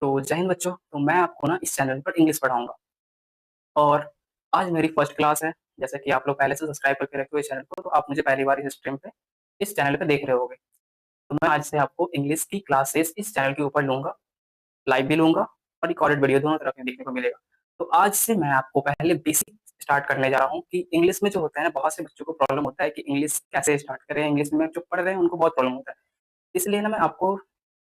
तो जय हिंद बच्चों। तो मैं आपको ना इस चैनल पर इंग्लिश पढ़ाऊंगा और आज मेरी फर्स्ट क्लास है। जैसे कि आप लोग पहले से सब्सक्राइब करके रखे हुए चैनल को, तो आप मुझे पहली बार इस स्ट्रीम पे इस चैनल पे देख रहे होगे। तो मैं आज से आपको इंग्लिश की क्लासेस इस चैनल के ऊपर लूंगा, लाइव भी लूंगा और रिकॉर्डेड वीडियो दोनों तरफ में देखने को मिलेगा। तो आज से मैं आपको पहले बेसिक स्टार्ट करने जा रहा हूँ कि इंग्लिश में जो होता है ना, बहुत से बच्चों को प्रॉब्लम होता है कि इंग्लिश कैसे स्टार्ट करें। इंग्लिश में जो पढ़ रहे हैं उनको बहुत प्रॉब्लम होता है। इसलिए ना मैं आपको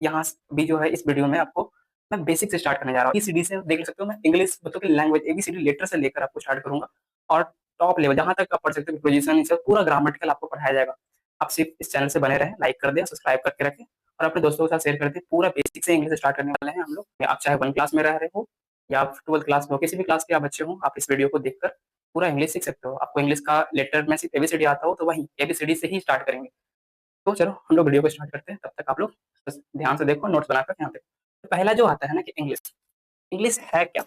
यहाँ भी जो है इस वीडियो में आपको मैं बेसिक से स्टार्ट करने जा रहा हूँ। एबीसीडी से देख सकते हो, मैं इंग्लिश बच्चों की लैंग्वेज एबीसीडी लेटर से लेकर आपको स्टार्ट करूंगा और टॉप लेवल जहां तक आप पढ़ सकते हो पोजीशन से पूरा ग्रामेटिकल आपको पढ़ाया जाएगा। आप सिर्फ इस चैनल से बने रहें, लाइक कर दें, सब्सक्राइब करके रखें और अपने दोस्तों के साथ शेयर कर दें। पूरा बेसिक से इंग्लिश स्टार्ट करने वाले हैं हम लोग। आप चाहे 1 क्लास में रह रहे हो या आप 12th क्लास में हो, किसी भी क्लास के आप बच्चे हो, आप इस वीडियो को देखकर पूरा इंग्लिश सीख सकते हो। आपको इंग्लिश का लेटर में सिर्फ एबीसीडी आता हो तो वही एबीसीडी से ही स्टार्ट करेंगे। तो चलो हम लोग वीडियो को स्टार्ट करते हैं। तब तक आप लोग बस ध्यान से देखो, नोट्स बनाकर यहाँ पे। तो पहला जो आता है ना कि इंग्लिश, इंग्लिश है क्या?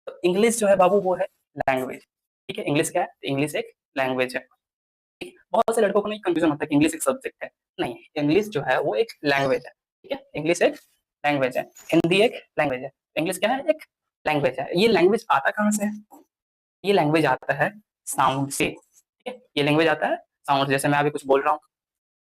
तो इंग्लिश जो है बाबू वो है लैंग्वेज। ठीक है, इंग्लिश क्या है? इंग्लिश एक लैंग्वेज है। ठीक है? बहुत से लड़कों को नहीं कंफ्यूजन होता है कि इंग्लिश एक सब्जेक्ट है। नहीं, इंग्लिश जो है वो एक लैंग्वेज है। ठीक है, इंग्लिश एक लैंग्वेज है, हिंदी एक लैंग्वेज है। इंग्लिश क्या है? एक लैंग्वेज है। ये लैंग्वेज आता कहाँ से है? ये लैंग्वेज आता है साउंड से। ठीक है, ये लैंग्वेज आता है साउंड। जैसे मैं अभी कुछ बोल रहा हूँ,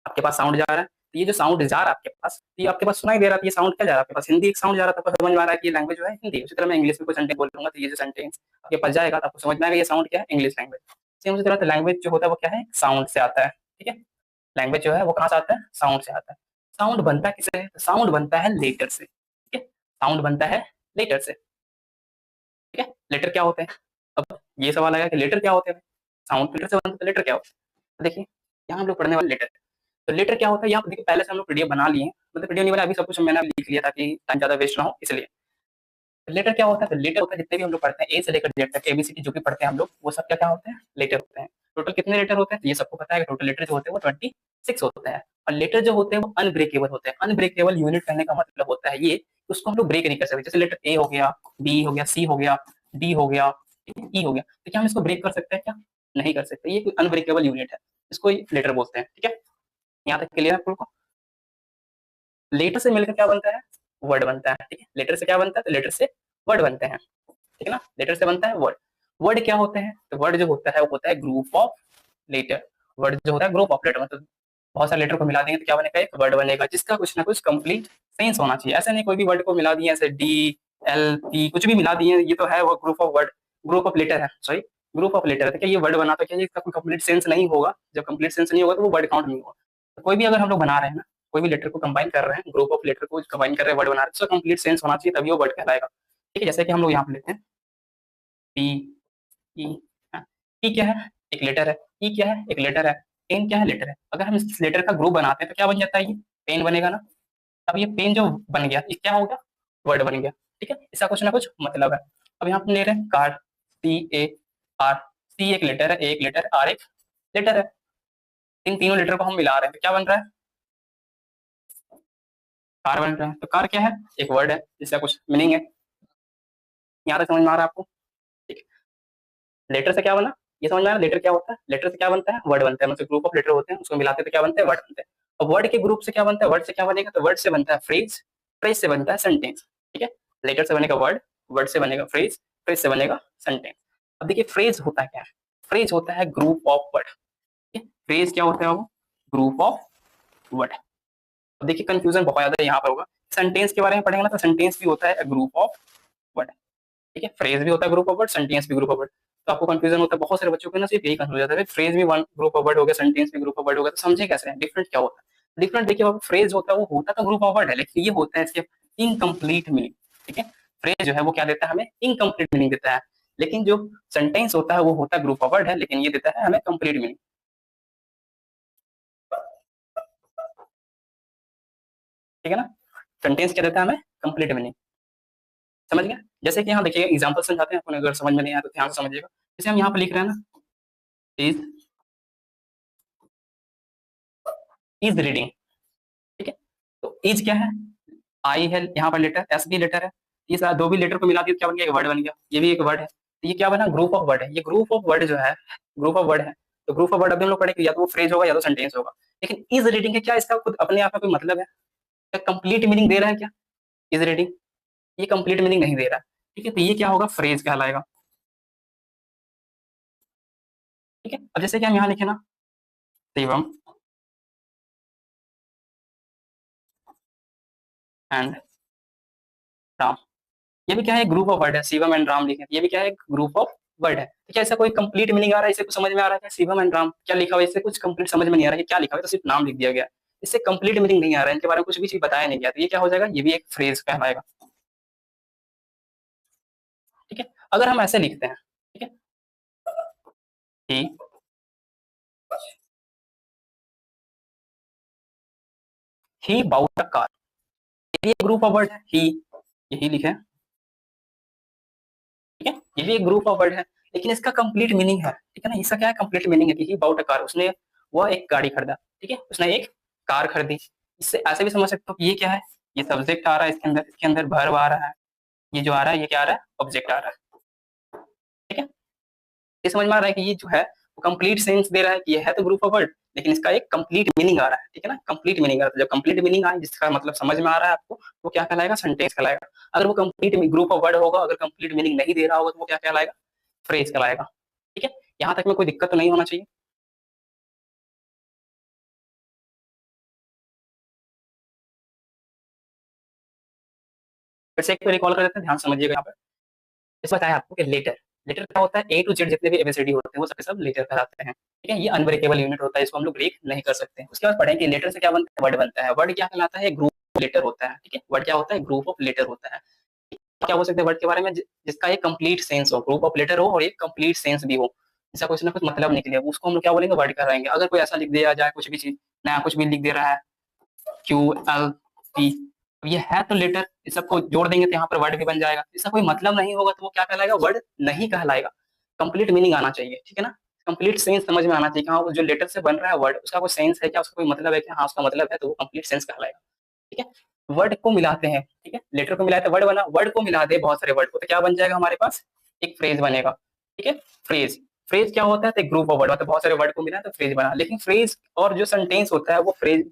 आपके पास साउंड जा रहा है, तो ये जो साउंड जा रहा है आपके पास, ये आपके पास सुनाई दे रहा है। ये साउंड क्या जा रहा है आपके पास? हिंदी एक साउंड जा रहा था, आपको समझ में आ रहा है कि ये लैंग्वेज जो है हिंदी। उसी तरह मैं इंग्लिश में कोई सेंटेंस बोलूंगा तो ये जो सेंटेंस आपके पास जाएगा तो आपको समझ में आएगा ये साउंड क्या है, इंग्लिश लैंग्वेज। सेम उसी तरह लैंग्वेज जो होता है वो क्या है? साउंड से आता है। ठीक है, लैंग्वेज जो है वो कहाँ से आता है? साउंड से आता है। साउंड बनता है किससे? साउंड बनता है लेटर से। ठीक है, साउंड बनता है लेटर से। ठीक है, लेटर क्या होते हैं? अब ये सवाल आएगा कि लेटर क्या होते हैं? साउंड लेटर से बनता है तो लेटर क्या होता है? तो देखिए, यहाँ हम लोग पढ़ने वाले लेटर। तो लेटर क्या होता है? यहाँ देखिए, पहले से हम लोग पीडीएफ बना लिए हैं। मतलब पीडीएफ नहीं बना, अभी सब कुछ मैंने लिख लिया ताकि टाइम ज्यादा वेस्ट ना हो, इसलिए। तो लेटर क्या होता है? तो लेटर होता है जितने भी हम लोग पढ़ते हैं, ए से लेकर जेड तक एबीसीडी जो भी पढ़ते हैं हम लोग, वो सब क्या क्या होते हैं? लेटर होते हैं। टोटल कितने लेटर होते हैं? तो ये सबको पता है कि टोटल लेटर जो होते हैं वो 26 होते हैं। और लेटर जो होते हैं वो अनब्रेकेबल होते हैं। अनब्रेकेबल यूनिट कहने का मतलब होता है ये, उसको हम लोग ब्रेक नहीं कर सकते। जैसे लेटर ए हो गया, बी हो गया, सी हो गया, डी हो गया, ई हो गया, तो क्या हम इसको ब्रेक कर सकते हैं? क्या नहीं कर सकते। ये कोई अनब्रेकेबल यूनिट है, इसको लेटर बोलते हैं। ठीक है, यहाँ तक क्लियर है आपको? लेटर से मिलकर क्या बनता है? वर्ड बनता है। ठीक है, लेटर से क्या बनता है? तो लेटर से वर्ड बनते हैं। ठीक है ना, लेटर से बनता है वर्ड। वर्ड क्या होते हैं? तो वर्ड जो होता है वो होता है ग्रुप ऑफ लेटर। वर्ड जो होता है ग्रुप ऑफ लेटर, मतलब बहुत सारे लेटर को मिला देंगे तो क्या बनेगा? एक वर्ड बनेगा जिसका कुछ ना कुछ कंप्लीट सेंस होना चाहिए। ऐसा नहीं कोई भी वर्ड को मिला दिए, ऐसे डी एल पी कुछ भी मिला दिए, ये तो है वो group of word, group of letter है, सॉरी ग्रुप ऑफ लेटर है। तो क्या ये वर्ड बना तो क्या इसका कोई कंप्लीट सेंस नहीं होगा? जब कंप्लीट सेंस नहीं होगा तो वो वर्ड काउंट नहीं होगा। तो कोई भी अगर हम लोग बना रहे हैं ना, कोई भी लेटर को कंबाइन कर रहे हैं, ग्रुप ऑफ लेटर को कंबाइन कर रहे हैं, वर्ड बना रहे हैं, तो कंप्लीट सेंस होना चाहिए, तभी वो वर्ड कहलाएगा। ठीक है, जैसे कि हम लोग यहाँ पे लेते हैं पी ई। पी क्या है? एक लेटर है। ई क्या है? एक लेटर है। पेन क्या है? लेटर है। अगर हम इस लेटर का ग्रुप बनाते हैं तो क्या बन जाता है? ये पेन बनेगा ना। अब ये पेन जो बन गया, ये क्या हो गया? वर्ड बन गया। ठीक है, इसका कुछ ना कुछ मतलब है। अब यहाँ पे ले रहे हैं कार, सी ए आर। सी एक लेटर है, एक लेटर, आर एक लेटर है। इन तीनों लेटर को हम मिला रहे हैं तो क्या बन रहा है? कार बन रहा है। तो कार क्या है? एक वर्ड है जिसका कुछ मीनिंग है। यहाँ तक समझ में आ रहा है आपको? ठीक है, लेटर से क्या बना? ये समझ में आ रहा है लेटर क्या होता है? लेटर से क्या बनता है? वर्ड बनता है। मतलब ग्रुप ऑफ लेटर होते हैं, उसको मिलाते हैं तो क्या बनते हैं? वर्ड बनते हैं। और वर्ड के ग्रुप से क्या बनता है? वर्ड से क्या बनेगा? तो वर्ड से बनता है फ्रेज, फ्रेज से बनता है सेंटेंस। ठीक है, लेटर से बनेगा वर्ड, वर्ड से बनेगा फ्रेज, फ्रेज से बनेगा सेंटेंस। अब देखिए, फ्रेज होता है क्या? फ्रेज होता है ग्रुप ऑफ वर्ड। फ्रेज क्या होता है? वो ग्रुप ऑफ वर्ड। अब देखिए, कंफ्यूजन बहुत ज्यादा यहाँ पर होगा। सेंटेंस के बारे में पढ़ेंगे ना, तो सेंटेंस भी होता है ग्रुप ऑफ वर्ड। ठीक है, फ्रेज भी होता है ग्रुप ऑफ वर्ड, सेंटेंस भी ग्रुप ऑफ वर्ड। तो आपको कंफ्यूजन होता है, बहुत सारे बच्चों को ना सिर्फ यही कंफ्यूजन होता है, फ्रेज भी वन ग्रुप ऑफ वर्ड हो गया, सेंटेंस भी ग्रुप ऑफ वर्ड हो गया, तो समझे कैसे? डिफरेंट क्या होता है? डिफरेंट देखिए, फ्रेज होता है वो होता तो ग्रुप ऑफ वर्ड है, लेकिन ये होता है इसके इनकम्प्लीट मीनिंग। ठीक है, फ्रेज जो है वो क्या देता है हमें? इनकम्प्लीट मीनिंग देता है। लेकिन जो सेंटेंस होता है वो होता है ग्रुप ऑफ वर्ड है, लेकिन ये देता है हमें कंप्लीट मीनिंग। ठीक है ना, सेंटेंस क्या देता है हमें? Complete meaning. समझ गया? जैसे कि यहाँ देखिए एग्जाम्पल समझाते हैं, अगर समझ में नहीं आया तो ध्यान से समझिएगा। जैसे हम यहाँ पे लिख रहे हैं ना, इज इज रीडिंग। ठीक है, तो इज क्या है? आई है, यहाँ पर लेटर, एस भी लेटर है। ये सारा दो भी लेटर को मिला दिया तो क्या बन गया? एक वर्ड बन गया। ये भी एक वर्ड है, तो ये क्या बना? ग्रुप ऑफ वर्ड है। ये ग्रुप ऑफ वर्ड जो है, ग्रुप ऑफ वर्ड है। तो ग्रुप ऑफ वर्ड अभी हम लोग पढ़ेंगे, या तो वो फ्रेज होगा या तो सेंटेंस होगा। लेकिन इज रीडिंग है क्या? इसका खुद अपने आप में कोई मतलब है? कंप्लीट मीनिंग दे रहा है क्या इज रीडिंग? ये कंप्लीट मीनिंग नहीं दे रहा है, ठीक है, तो ये क्या होगा, फ्रेज कहलाएगा। ठीक है, अब जैसे कि हम यहाँ लिखे ना, शिवम एंड राम, ये भी क्या है, ग्रुप ऑफ वर्ड है। शिवम एंड राम लिखे, ये भी क्या है, ग्रुप ऑफ वर्ड है। तो क्या ऐसा कोई कंप्लीट मीनिंग आ रहा है, इससे कुछ समझ में आ रहा है क्या, शिवम एंड राम क्या लिखा हुआ है, इससे कुछ कंप्लीट समझ में नहीं आ रहा है, क्या लिखा हुआ है, तो सिर्फ नाम लिख दिया गया है, इससे कंप्लीट मीनिंग नहीं आ रहा है, इनके बारे में कुछ भी चीज बताया नहीं गया, तो ये क्या हो जाएगा, ये भी एक फ्रेज कहलाएगा। ठीक है, अगर हम ऐसे लिखते हैं, ठीक है, ही ही बाउट अ कार, ये ग्रुप ऑफ वर्ड है, ही, यही लिखे, ठीक है, ये भी एक ग्रुप ऑफ वर्ड है, लेकिन इसका कंप्लीट मीनिंग है, ठीक है ना, इसका क्या है, कंप्लीट मीनिंग है कि ही बाउट अ कार, उसने वो एक गाड़ी खरीदा, ठीक है, उसने एक कार खरीदी। इससे ऐसे भी समझ सकते हो कि ये क्या है, ये सब्जेक्ट आ रहा है, इसके अंदर वर्ब आ रहा है, ये जो आ रहा है ये क्या आ रहा है, ऑब्जेक्ट आ रहा है। ठीक है, ये समझ में आ रहा है कि ये जो है वो कंप्लीट सेंस दे रहा है कि ये है तो ग्रुप ऑफ वर्ड, लेकिन इसका एक कंप्लीट मीनिंग आ रहा है, ठीक है ना, कंप्लीट मीनिंग आ रहा है, जब कंप्लीट मीनिंग आए जिसका मतलब समझ में आ रहा है आपको, वो क्या कहलाएगा, सेंटेंस कहलाएगा। अगर वो कंप्लीट ग्रुप ऑफ वर्ड होगा, अगर कंप्लीट मीनिंग नहीं दे रहा होगा, तो वो क्या कहलाएगा, फ्रेज कहलाएगा। ठीक है, यहाँ तक में कोई दिक्कत तो नहीं होना चाहिए। फिर से एक रिकॉल कर देते हैं, ध्यान समझिएगा यहाँ पर। जैसे बताया आपको कि लेटर, लेटर क्या होता है, ए टू जेड जितने भी एबीसीडी होते हैं वो सबके सब लेटर कहलाते हैं। ठीक है, ये अनब्रेकेबल यूनिट होता है, इसको हम लोग ब्रेक नहीं कर सकते। उसके बाद पढ़ेंगे लेटर से क्या बनता है, वर्ड बनता है। वर्ड क्या कहलाता है, ग्रुप ऑफ लेटर होता है। ठीक है, वर्ड क्या होता है, ग्रुप ऑफ लेटर होता है। क्या बोल सकते हैं वर्ड के बारे में, जिसका एक कंप्लीट सेंस हो, ग्रुप ऑफ लेटर हो और एक कंप्लीट सेंस भी हो, जिसका कुछ ना कुछ मतलब निकले, उसको हम लोग क्या बोलेंगे, वर्ड कहलाएंगे। अगर कोई ऐसा लिख दिया जाए, कुछ भी चीज नया कुछ भी लिख दे रहा है, QLT, ये है तो लेटर, इस सबको जोड़ देंगे तो यहाँ पर वर्ड भी बन जाएगा। इसका कोई मतलब नहीं होगा तो वो क्या कहलाएगा, वर्ड नहीं कहलाएगा। कंप्लीट मीनिंग आना चाहिए, ठीक है ना, कंप्लीट सेंस समझ में आना चाहिए कि हाँ जो लेटर से बन रहा है वर्ड, उसका कोई सेंस है क्या, उसका कोई मतलब है क्या, हाँ उसका मतलब है, तो वो कंप्लीट सेंस कहलाएगा। ठीक है, वर्ड को मिलाते हैं, ठीक है, लेटर को मिलाते वर्ड बना, वर्ड को मिला दे बहुत सारे वर्ड को, तो क्या बन जाएगा हमारे पास, एक फ्रेज बनेगा। ठीक है, फ्रेज, फ्रेज क्या होता है, तो ग्रुप ऑफ वर्ड, मतलब बहुत सारे वर्ड को मिला तो फ्रेज बना। लेकिन फ्रेज और जो सेंटेंस होता है वो फ्रेज,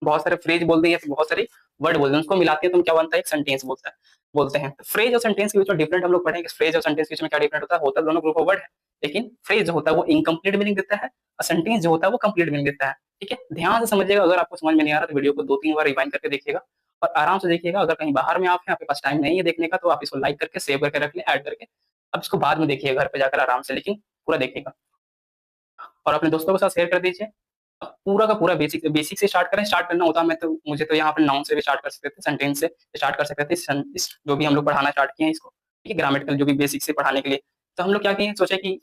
बहुत सारे फ्रेज बोलते हैं या फिर बहुत सारे वर्ड बोलते हैं, उसको मिलाते हैं तो क्या बनता है, एक सेंटेंस बोलता है, बोलते हैं। फ्रेज और सेंटेंस के बीच में डिफरेंट हम लोग पढ़ेंगे, फ्रेज और सेंटेंस के बीच में क्या डिफरेंट होता है दोनों ग्रुप ऑफ वर्ड है, लेकिन फ्रेज जो होता है वो इनकम्प्लीट मीनिंग देता है और सेंटेंस जो होता है वो कंप्लीट मीनिंग देता है। ठीक है, ध्यान से समझिएगा, अगर आपको समझ में नहीं आ रहा तो वीडियो को 2-3 बार रिवाइंड करके देखिएगा और आराम से देखिएगा। अगर कहीं बाहर में आप हैं, आपके पास टाइम नहीं है देखने का, तो आप इसको लाइक करके सेव करके रख लें, ऐड करके, अब इसको बाद में देखिएगा घर पे जाकर आराम से, लेकिन पूरा देखिएगा और अपने दोस्तों के साथ शेयर कर दीजिए। पूरा का पूरा बेसिक बेसिक से स्टार्ट करें, स्टार्ट करना होता है मैं तो, मुझे तो यहाँ पे नाउन से भी स्टार्ट कर सकते थे, सेंटेंस से स्टार्ट कर सकते थे, इस जो भी हम लोग पढ़ाना स्टार्ट किए हैं इसको, ठीक है, ग्रामेटिकल जो भी बेसिक से पढ़ाने के लिए। तो हम लोग क्या किए, सोचे कि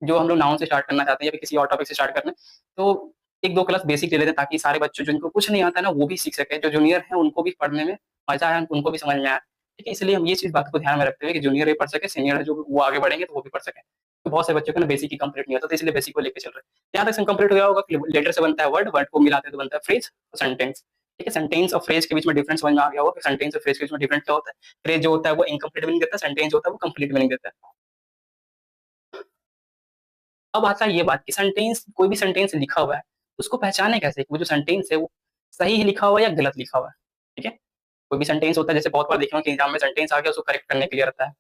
जो हम लोग नाउन से स्टार्ट करना चाहते हैं या फिर किसी और टॉपिक से स्टार्ट करना है, तो 1-2 क्लास बेसिक ले लेते हैं, ताकि सारे बच्चों जिनको कुछ नहीं आता है ना वो भी सीख सके, जो जूनियर है उनको भी पढ़ने में मजा आए, उनको भी समझ में आए। ठीक है, इसलिए हम ये चीज बात को ध्यान में रखते हुए कि जूनियर भी पढ़ सके, सीनियर है जो वो आगे बढ़ेंगे तो वो भी पढ़ सके। तो बहुत से बच्चों को ना बेसिक ही कंप्लीट नहीं होता, तो इसलिए बेसिक को लेकर चल रहे हैं। यहाँ तक कंप्लीट हो गया होगा कि लेटर से बनता है वर्ड, वर्ड को मिलाते तो बनता है फ्रेज और सेंटेंस। ठीक है, सेंटेंस और फ्रेज के बीच में डिफरेंस समझ में आ गया होगा कि सेंटेंस और फ्रेज के बीच में डिफरेंस क्या होता है। फ्रेज जो होता है वो इनकम्प्लीट मीनिंग देता है, सेंटेंस जो होता है वो कंप्लीट मीनिंग देता है। अब आता है ये बात कि सेंटेंस, कोई भी सेंटेंस लिखा हुआ है उसको पहचाने कैसे, वो जो सेंटेंस है वो सही ही लिखा हुआ है या गलत लिखा हुआ है। ठीक है, कोई भी सेंटेंस होता है, जैसे बहुत बार देखा हूँ कि एग्जाम में सेंटेंस आ गया उसको करेक्ट करने के लिए रहता है,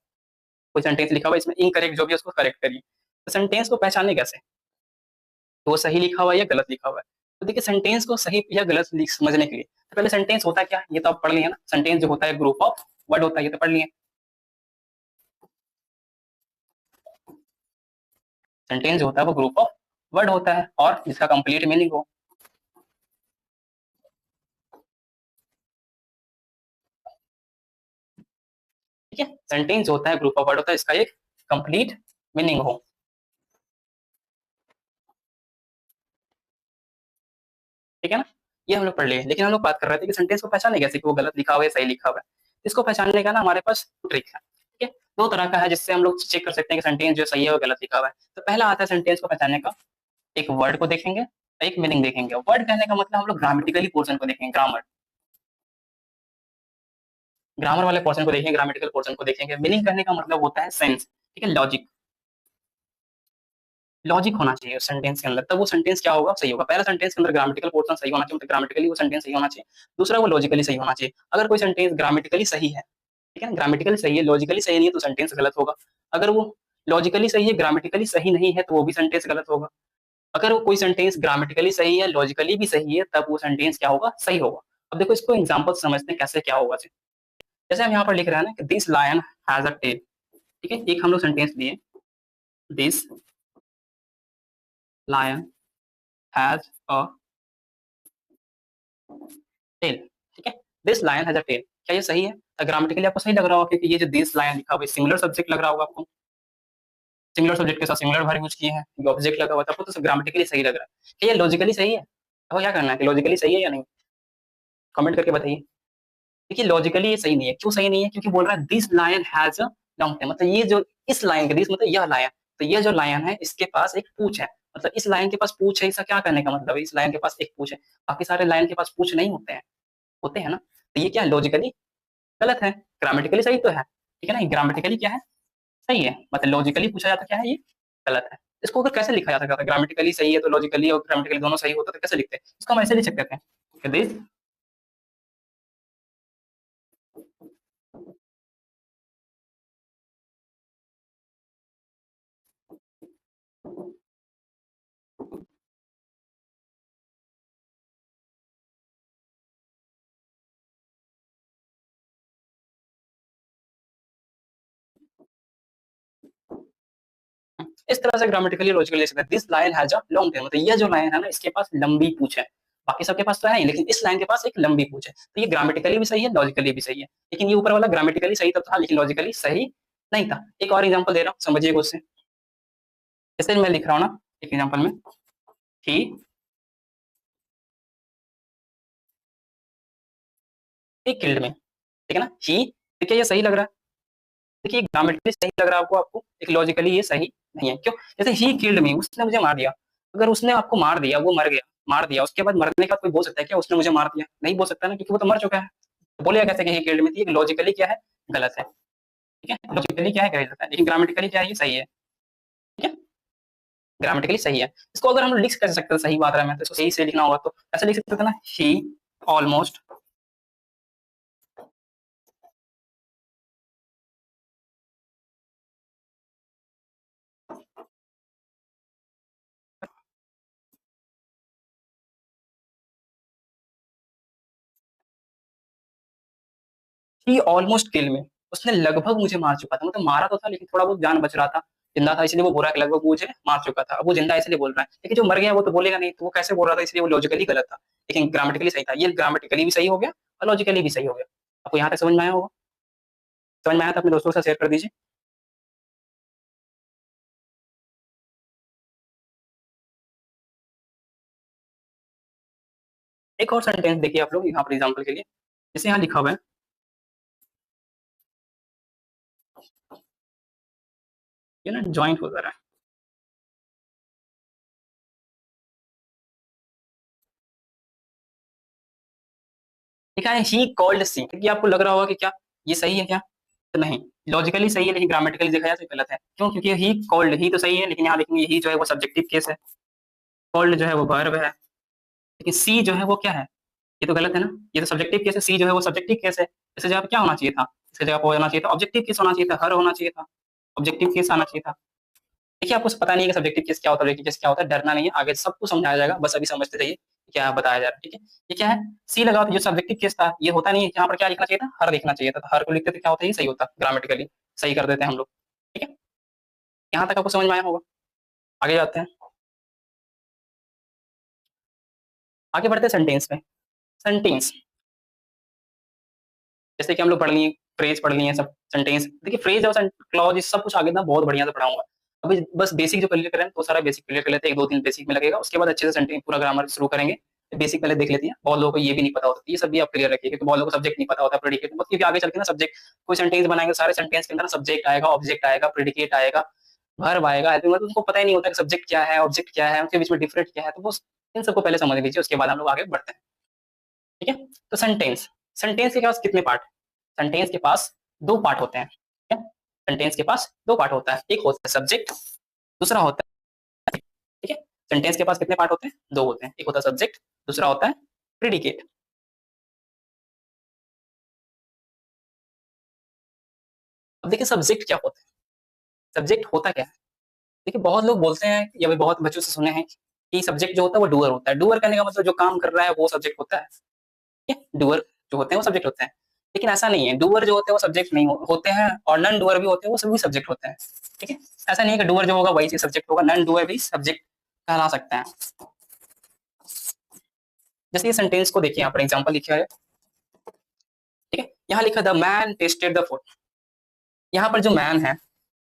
कोई सेंटेंस लिखा हुआ है इसमें इनकरेक्ट जो भी है उसको करेक्ट करिए, तो सेंटेंस को पहचाने कैसे, तो वो सही लिखा हुआ है या गलत लिखा हुआ है। तो देखिए, सेंटेंस को सही या गलत समझने के लिए तो पहले सेंटेंस होता है क्या, ये तो आप पढ़ लिए ना, सेंटेंस जो होता है ग्रुप ऑफ वर्ड होता है, ये तो पढ़ लिए। सेंटेंस जो होता है वो ग्रुप ऑफ वर्ड होता है और जिसका कंप्लीट मीनिंग हो। ठीक है, सेंटेंस जो होता है ग्रुप ऑफ वर्ड होता है, इसका एक कंप्लीट मीनिंग हो। ठीक है ना, ये हम लोग पढ़ लिए, लेकिन हम लोग बात कर रहे थे कि सेंटेंस को पहचाने कैसे कि वो गलत लिखा हुआ है सही लिखा हुआ है। इसको पहचानने का ना हमारे पास ट्रिक है। ठीक है, 2 तरह का है जिससे हम लोग चेक कर सकते हैं कि सेंटेंस जो सही है वो गलत लिखा हुआ है। तो पहला आता है सेंटेंस को पहचानने का, एक वर्ड को देखेंगे, एक मीनिंग देखेंगे। वर्ड कहने का मतलब हम लोग ग्रामेटिकली पोर्शन को देखेंगे, ग्रामर, ग्रामर वाले पोर्शन को देखेंगे, ग्रामेटिकल पोर्शन को देखेंगे। मीनिंग कहने का मतलब होता है सेंस, ठीक है, लॉजिक, लॉजिक होना चाहिए उस सेंटेंस के अंदर, तब वो सेंटेंस क्या होगा, सही होगा। पहला सेंटेंस के अंदर ग्रामेटिकल पोर्शन सही होना चाहिए, मतलब ग्रामेटिकली वो सेंटेंस सही होना चाहिए। दूसरा वो लॉजिकली सही होना चाहिए। अगर कोई सेंटेंस ग्रामेटिकली सही है, ठीक है ना? ग्रामेटिकली सही है, लॉजिकली सही नहीं है तो सेंटेंस गलत होगा। अगर वो लॉजिकली सही है, ग्रामेटिकली सही नहीं है तो वो भी सेंटेंस गलत होगा। अगर वो कोई सेंटेंस ग्रामेटिकली सही है, लॉजिकली भी सही है, तब वो सेंटेंस क्या होगा? सही होगा। अब देखो इसको एग्जांपल से समझते हैं कैसे क्या होगा। जैसे हम यहाँ पर लिख रहे हैं ना कि this lion has a tail, ठीक है? एक हम लोग सेंटेंस दिए, this lion has a tail, ठीक है? This lion has a tail, क्या ये सही है? ग्रामेटिकली आपको सही लग रहा होगा क्योंकि ये जो दिस लायन लिखा हुआ है सिंगुलर सब्जेक्ट लग रहा होगा आपको, सिंगुलर सब्जेक्ट के साथ सिंगुलर वर्ब यूज किए हैं, ये ऑब्जेक्ट लगा हुआ था, आपको तो ग्रामेटिकली सही लग रहा है। क्या ये लॉजिकली सही है? आपको क्या करना है कि लॉजिकली सही है या नहीं? कमेंट करके बताइए। देखिए लॉजिकली ये सही नहीं है। क्यों सही नहीं है? क्योंकि बोल रहा है this lion has a long tail, मतलब ये जो इस लायन के, दिस मतलब यह लायन, तो यह जो लायन है इसके पास एक पूंछ है, मतलब इस लायन के पास पूंछ है, इसका क्या करने का मतलब है? इस लायन के पास एक पूंछ है, बाकी सारे लायन के पास पूंछ नहीं होते हैं, होते हैं ना? तो ये क्या है? लॉजिकली गलत है, ग्रामेटिकली सही तो है, ठीक है ना? ग्रामेटिकली क्या है? सही है, मतलब लॉजिकली पूछा जाता क्या है? ये गलत है। इसको अगर कैसे लिखा जा सकता था? ग्रामेटिकली सही है तो लॉजिकली और ग्रामेटिकली दोनों सही होता तो कैसे लिखते हैं? इसको हम ऐसे लिख सकते थे, दिस इस तरह से ग्रामेटिकली लॉजिकली लिख सकते हैं, this lion has a long tail, मतलब यह जो लायन है ना इसके पास लंबी पूंछ है, बाकी सबके पास तो है नहीं, लेकिन इस लाइन के पास एक लंबी पूंछ है, तो ये ग्रामेटिकली भी सही है, लॉजिकली भी सही है। लेकिन ये ऊपर वाला ग्रामेटिकली सही तो था लेकिन लॉजिकली सही नहीं था। एक और एग्जांपल दे रहा हूँ, समझिएगा उससे। जैसे मैं लिख रहा हूँ ना एक एग्जांपल में, ही किल्ड में, ठीक है ना? ही, देखिए ये सही लग रहा है, देखिए ग्रामेटिकली सही लग रहा है आपको, आपको एक लॉजिकली ये सही नहीं है। क्यों? जैसे ही किल्ड मी, उसने मुझे मार दिया, अगर उसने आपको मार दिया, वो मर गया, मार दिया, उसके बाद मरने के बाद कोई बोल सकता है क्या उसने मुझे मार दिया? नहीं बोल सकता ना, क्योंकि वो तो मर चुका है। तो बोलेगा कैसे कि ही किल्ड मी? तो ये लॉजिकली क्या है? गलत है, ठीक है? लॉजिकली क्या है? गलत है, लेकिन ग्रामेटिकली क्या है? ये सही है, ठीक है? ग्रामेटिकली सही है। इसको अगर हम लिख कैसे सकते हैं सही मात्रा में, तो इसको सही से लिखना होगा तो ऐसे लिख सकते थे ना, ही ऑलमोस्ट, ही ऑलमोस्ट किल मी, उसने लगभग मुझे मार चुका था, मतलब मारा तो था लेकिन थोड़ा बहुत जान बच रहा था, जिंदा था इसलिए वो बोल रहा है कि लगभग मुझे मार चुका था। अब वो जिंदा है इसलिए बोल रहा है, लेकिन जो मर गया वो तो बोलेगा नहीं, तो वो कैसे बोल रहा था? इसलिए वो लॉजिकली गलत था, लेकिन ग्रामेटिकली सही था। ये ग्रामेटिकली भी सही हो गया और लॉजिकली भी सही हो गया। आपको यहाँ तक समझ में आया होगा? समझ में आया तो अपने दोस्तों के साथ शेयर कर दीजिए। एक और सेंटेंस देखिए आप लोग यहाँ पर एग्जाम्पल के लिए, जैसे यहाँ लिखा हुआ है, ये ना ज्वाइंट हो जा रहा है, लिखा है ही कॉल्ड सी, क्योंकि आपको लग रहा होगा कि क्या ये सही है क्या? तो नहीं, लॉजिकली सही है लेकिन ग्रामेटिकली देखा जाए तो गलत है। क्यों? क्योंकि ही कॉल्ड, ही तो सही है लेकिन यहाँ देखेंगे ही जो है वो सब्जेक्टिव केस है, कॉल्ड जो है वो वर्ब है, लेकिन सी जो है वो क्या है? ये तो गलत है ना, ये तो सब्जेक्टिव केस है, सी जो है वो सब्जेक्टिव केस है। इसकी जगह पे क्या होना चाहिए था? इसकी जगह पे होना चाहिए था ऑब्जेक्टिव केस, होना चाहिए था, हर होना चाहिए था, ऑब्जेक्टिव केस आना चाहिए था। देखिए आपको पता नहीं है कि सब्जेक्टिव केस क्या होता है, ऑब्जेक्टिव केस क्या होता है, डरना नहीं है, आगे सबको समझाया जाएगा, बस अभी समझते रहिए क्या बताया जा रहा है, ठीक है? ये क्या है? सी लगा, जो सब्जेक्टिव केस था ये होता नहीं है, यहाँ पर क्या लिखना चाहिए था? हर लिखना चाहिए था, तो हर को लिखते थे क्या होता है? ये सही होता, ग्रामेटिकली सही कर देते हैं हम लोग, ठीक है? यहाँ तक आपको समझ में आया होगा? आगे जाते हैं, आगे बढ़ते हैं सेंटेंस में। सेंटेंस, जैसे कि हम लोग पढ़ लिए, फ्रेज पढ़ लिए सब, सेंटेंस देखिए, फ्रेज और क्लॉज सब कुछ आगे ना बहुत बढ़िया से पढ़ाऊंगा। अभी बस बेसिक जो क्लियर करें तो सारा बेसिक क्लियर कर लेते हैं, एक दो तीन बेसिक में लगेगा, उसके बाद अच्छे से सेंटेंस पूरा ग्रामर शुरू करेंगे। बेसिक पहले देख लेते हैं, बहुत लोगों को ये भी नहीं पता होता, ये सब भी आप क्लियर रखिए, क्योंकि बहुत लोगों को सब्जेक्ट नहीं पता होता, प्रेडिकेट, क्योंकि आगे चल के ना सब्जेक्ट, कोई सेंटेंस बनाएंगे सारे सेंटेंस के अंदर सब्जेक्ट आएगा, ऑब्जेक्ट आएगा, प्रेडिकेट आएगा, वर्ब आएगा, मतलब उनको पता ही नहीं होता कि सब्जेक्ट क्या है, ऑब्जेक्ट क्या है, उनके बीच में डिफरेंट क्या है, तो वो इन सबको पहले समझ लीजिए, उसके बाद हम लोग आगे बढ़ते हैं, ठीक है? तो सेंटेंस, सेंटेंस के पास कितने पार्ट? सेंटेंस के पास दो पार्ट होते हैं, ठीक है? सेंटेंस के पास दो पार्ट होता है, एक होता है सब्जेक्ट, दूसरा होता है, ठीक है? सेंटेंस के पास कितने पार्ट होते हैं? दो होते हैं, एक होता है सब्जेक्ट, दूसरा होता है प्रेडिकेट। अब देखिए सब्जेक्ट क्या होता है? सब्जेक्ट होता क्या है? देखिए बहुत लोग बोलते हैं या फिर बहुत बच्चों से सुने हैं कि सब्जेक्ट जो होता है वो डूअर होता है। डूअर करने का मतलब जो काम कर रहा है वो सब्जेक्ट होता है। ठीक है? डूअर जो होते हैं वो सब्जेक्ट होते हैं। लेकिन ऐसा नहीं है, डूअर जो होते हैं वो सब्जेक्ट नहीं होते हैं और नॉन डूअर भी होते हैं, वो सभी सब्जेक्ट होते हैं। ठीक है? ऐसा नहीं है कि डूअर जो होगा वही चीज़ सब्जेक्ट होगा, नॉन डूअर भी सब्जेक्ट कहला सकते हैं। जैसे ये सेंटेंस को देखिए यहाँ पर एग्जांपल लिखा है। ठीक है? यहाँ लिखा the man tested the food. यहाँ पर जो मैन है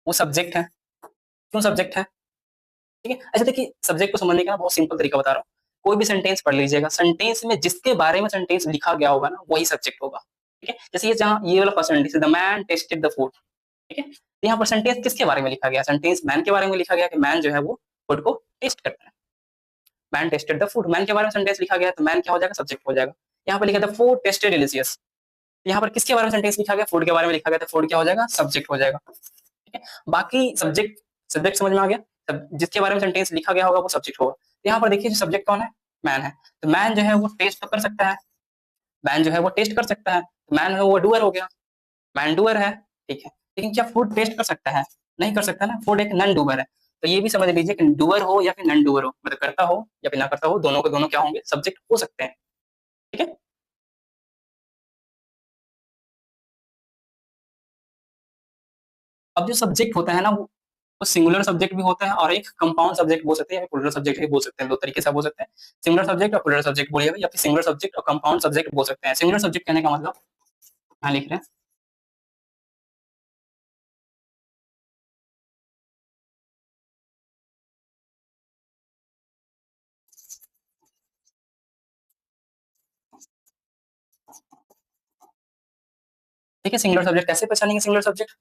वो सब्जेक्ट है। क्यों सब्जेक्ट है? ठीक है? अच्छा देखिए सब्जेक्ट को समझने का ना बहुत सिंपल तरीका बता रहा हूँ। कोई भी सेंटेंस पढ़ लीजिएगा, सेंटेंस में जिसके बारे में सेंटेंस लिखा गया होगा ना वही सब्जेक्ट होगा। ठीक है? जैसे ये जहाँ ये वाला first sentence the man tested the food. ठीक है? तो यहाँ पर सेंटेंस किसके बारे में लिखा गया? सेंटेंस मैन के बारे में लिखा गया कि मैन जो है वो फूड को टेस्ट करता है। Man tested the food, man के बारे में सेंटेंस लिखा गया तो मैन क्या हो जाएगा? सब्जेक्ट हो जाएगा। यहाँ पर लिखा था फूड टेस्टेड डिलीशियस। यहाँ पर किसके बारे में सेंटेंस लिखा गया? फूड के बारे में लिखा गया तो फूड क्या हो जाएगा? सब्जेक्ट हो जाएगा। ठीक है? बाकी सब्जेक्ट सब्जेक्ट समझ में आ गया? जिसके बारे में सेंटेंस लिखा गया होगा वो सब्जेक्ट होगा। तो यहाँ पर देखिए जो सब्जेक्ट कौन है? मैन है। तो मैन जो है वो टेस्ट तो कर सकता है। मैन जो है वो टेस्ट कर सकता है। मैन है वो डूअर हो गया। मैन डूअर है। ठीक है? लेकिन क्या फूड टेस्ट कर सकता है? नहीं कर सकता ना, फूड एक नॉन डूअर है। तो ये भी समझ लीजिए कि डूअर हो या फिर नॉन डूअर हो, मतलब करता हो या फिर ना करता हो, दोनों के दोनों क्या होंगे? सब्जेक्ट हो सकते हैं। ठीक है? अब जो सब्जेक्ट होता है ना वो सिंगुलर सब्जेक्ट भी होता है और एक कंपाउंड सब्जेक्ट बोल सकते हैं या प्लूरल सब्जेक्ट भी बोल सकते हैं। दो तरीके से बोल सकते हैं, सिंगुलर सब्जेक्ट और प्लूरल सब्जेक्ट बोलिएगा या फिर सिंगुलर सब्जेक्ट और कंपाउंड सब्जेक्ट बोल सकते हैं। सिंगुलर सब्जेक्ट कहने का मतलब यहाँ लिख रहे हैं। देखिए सिंगुलर सब्जेक्ट कैसे पहचानेंगे? सिंगुलर सब्जेक्ट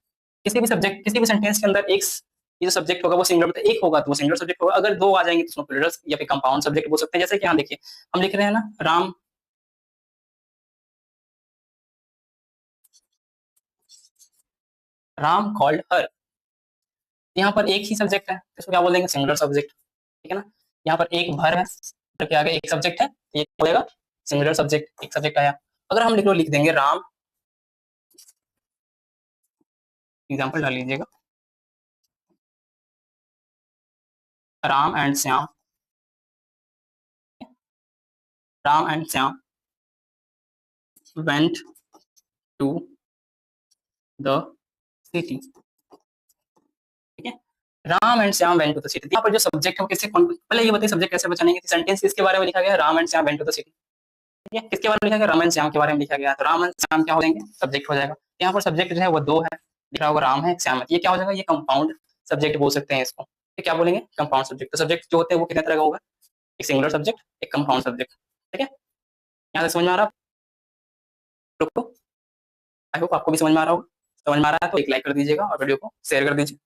किसी भी सेंटेंस के अंदर एक ये जो सब्जेक्ट होगा वो सिंगुलर, मतलब एक होगा तो वो सिंगुलर सब्जेक्ट होगा। अगर दो आ जाएंगे तो उसमें प्लूरल या फिर कंपाउंड सब्जेक्ट बोल सकते हैं। जैसे कि यहाँ देखिए हम लिख रहे हैं ना राम कॉल्ड हर। यहाँ पर एक ही सब्जेक्ट है, इसको क्या बोलेंगे? Singular subject. ठीक है ना? यहाँ पर एक भर है, भर के आगे एक सब्जेक्ट है, ये बोलेगा सिंगुलर सब्जेक्ट, एक सब्जेक्ट आया। अगर हम लिख देंगे राम, एग्जाम्पल डाल लीजिएगा, Ram and Shyam, Ram and Shyam went to the city. ठीक है? Ram and Shyam went to the city. यहाँ पर जो सब्जेक्ट है वो किससे पहले ये बताइए सब्जेक्ट कैसे पहचानेंगे? सेंटेंस किसके बारे में लिखा गया है? Ram and Shyam went to the city. ठीक है? किसके बारे में लिखा गया? राम एंड श्याम के बारे में लिखा गया, तो राम एंड श्याम क्या हो जाएंगे? सब्जेक्ट हो जाएगा। यहाँ पर सब्जेक्ट जो है वो दो है, लिखा होगा राम है श्याम है, ये क्या हो जाएगा? ये कंपाउंड सब्जेक्ट बोल सकते हैं इसको। ये क्या बोलेंगे? Compound subject. तो सब्जेक्ट जो होते हैं वो कितने तरह का होगा? एक सिंगुलर सब्जेक्ट, एक कंपाउंड सब्जेक्ट। ठीक है? यहाँ से समझ में आ रहा है आपको? आई होप आपको भी समझ में आ रहा होगा। समझ में आ रहा है तो एक लाइक कर दीजिएगा और वीडियो को शेयर कर दीजिए।